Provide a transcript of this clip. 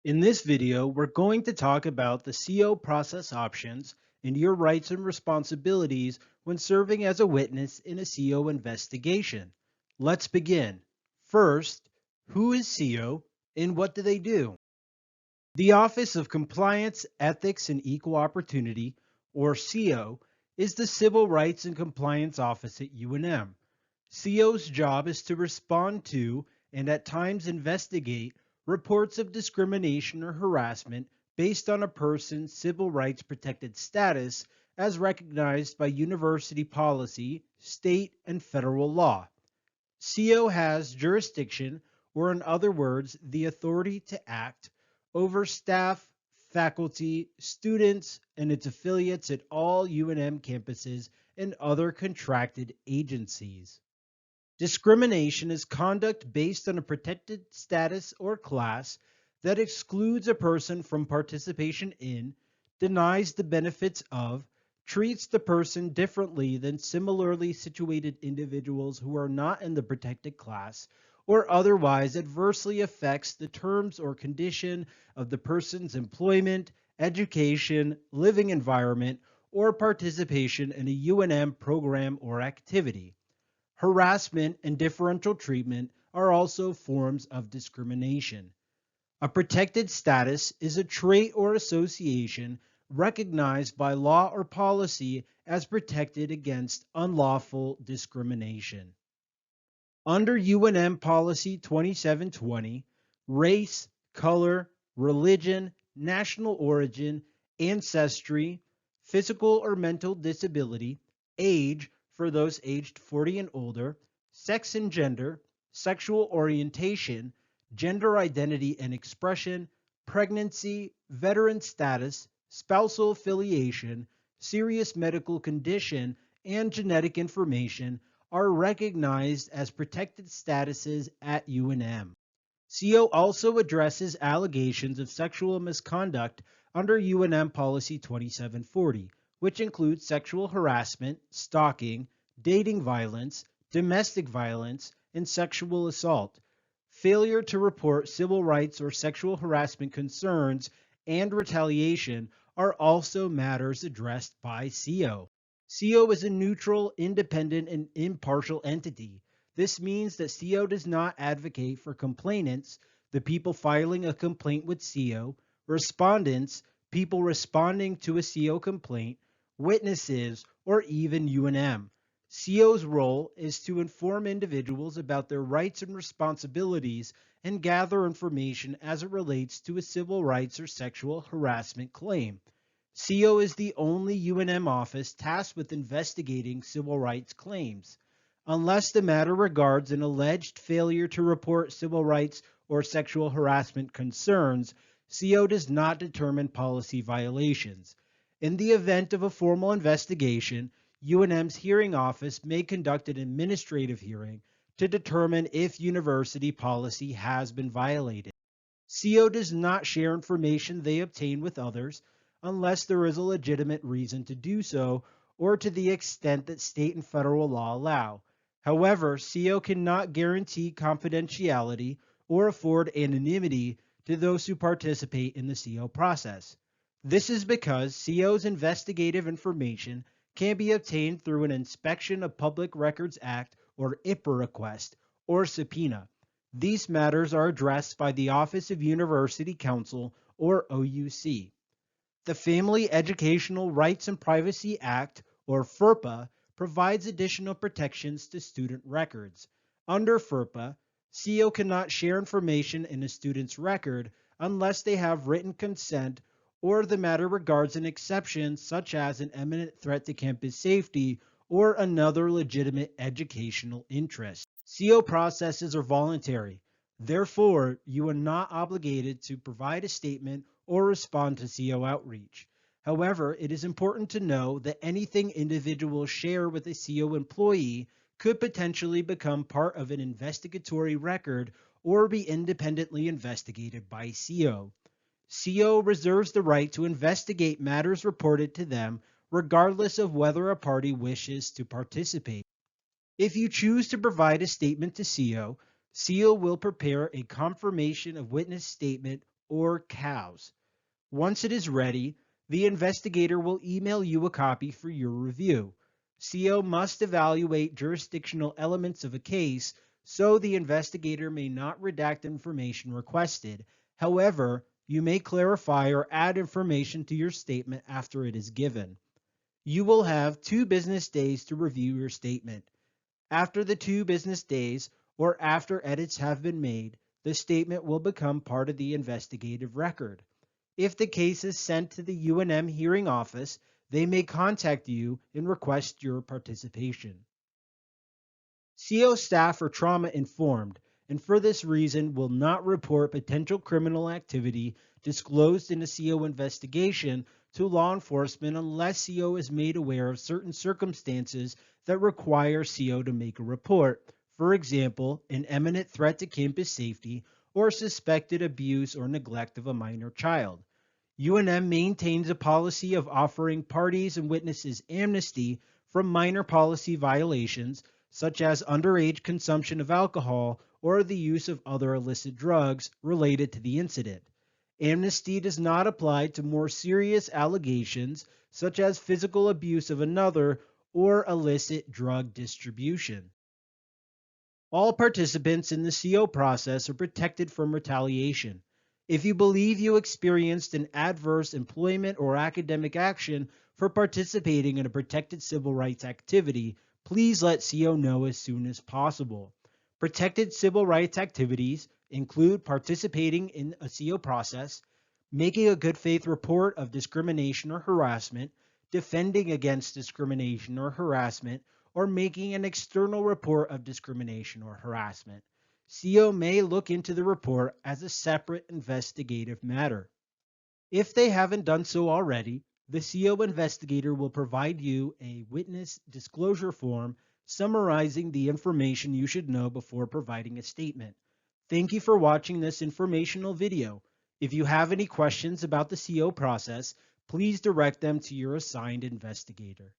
In this video, we're going to talk about the CO process options and your rights and responsibilities when serving as a witness in a CO investigation. Let's begin. First, who is CO and what do they do? The Office of Compliance, Ethics, and Equal Opportunity, or CO, is the Civil Rights and Compliance Office at UNM. CO's job is to respond to and at times investigate reports of discrimination or harassment based on a person's civil rights protected status as recognized by university policy, state, and federal law. CO has jurisdiction, or in other words, the authority to act over staff, faculty, students, and its affiliates at all UNM campuses and other contracted agencies. Discrimination is conduct based on a protected status or class that excludes a person from participation in, denies the benefits of, treats the person differently than similarly situated individuals who are not in the protected class, or otherwise adversely affects the terms or condition of the person's employment, education, living environment, or participation in a UNM program or activity. Harassment and differential treatment are also forms of discrimination. A protected status is a trait or association recognized by law or policy as protected against unlawful discrimination. Under UNM Policy 2720, race, color, religion, national origin, ancestry, physical or mental disability, age for those aged 40 and older, sex and gender, sexual orientation, gender identity and expression, pregnancy, veteran status, spousal affiliation, serious medical condition, and genetic information are recognized as protected statuses at UNM. CO also addresses allegations of sexual misconduct under UNM Policy 2740, which includes sexual harassment, stalking, dating violence, domestic violence, and sexual assault. Failure to report civil rights or sexual harassment concerns and retaliation are also matters addressed by CO. CO is a neutral, independent, and impartial entity. This means that CO does not advocate for complainants, the people filing a complaint with CO, respondents, people responding to a CO complaint, witnesses, or even UNM. CO's role is to inform individuals about their rights and responsibilities and gather information as it relates to a civil rights or sexual harassment claim. CO is the only UNM office tasked with investigating civil rights claims. Unless the matter regards an alleged failure to report civil rights or sexual harassment concerns, CO does not determine policy violations. In the event of a formal investigation, UNM's hearing office may conduct an administrative hearing to determine if university policy has been violated. CO does not share information they obtain with others unless there is a legitimate reason to do so or to the extent that state and federal law allow. However, CO cannot guarantee confidentiality or afford anonymity to those who participate in the CO process. This is because CO's investigative information can be obtained through an Inspection of Public Records Act or IPA request or subpoena. These matters are addressed by the Office of University Counsel or OUC. The Family Educational Rights and Privacy Act, or FERPA, provides additional protections to student records. Under FERPA, CO cannot share information in a student's record unless they have written consent or the matter regards an exception such as an imminent threat to campus safety or another legitimate educational interest. CO processes are voluntary. Therefore, you are not obligated to provide a statement or respond to CO outreach. However, it is important to know that anything individuals share with a CO employee could potentially become part of an investigatory record or be independently investigated by CO. CO reserves the right to investigate matters reported to them regardless of whether a party wishes to participate. If you choose to provide a statement to CO, CO will prepare a confirmation of witness statement or cows. Once it is ready, the investigator will email you a copy for your review. CO must evaluate jurisdictional elements of a case, so the investigator may not redact information requested. However, you may clarify or add information to your statement after it is given. You will have 2 business days to review your statement. After the 2 business days, or after edits have been made, the statement will become part of the investigative record. If the case is sent to the UNM hearing office, they may contact you and request your participation. CO staff are trauma informed and for this reason will not report potential criminal activity disclosed in a CO investigation to law enforcement unless CO is made aware of certain circumstances that require CO to make a report. For example, an imminent threat to campus safety or suspected abuse or neglect of a minor child. UNM maintains a policy of offering parties and witnesses amnesty from minor policy violations, such as underage consumption of alcohol or the use of other illicit drugs related to the incident. Amnesty does not apply to more serious allegations, such as physical abuse of another or illicit drug distribution. All participants in the CO process are protected from retaliation. If you believe you experienced an adverse employment or academic action for participating in a protected civil rights activity, please let CO know as soon as possible. Protected civil rights activities include participating in a CO process, making a good faith report of discrimination or harassment, defending against discrimination or harassment, or making an external report of discrimination or harassment. CO may look into the report as a separate investigative matter. If they haven't done so already, the CO investigator will provide you a witness disclosure form summarizing the information you should know before providing a statement. Thank you for watching this informational video. If you have any questions about the CO process, please direct them to your assigned investigator.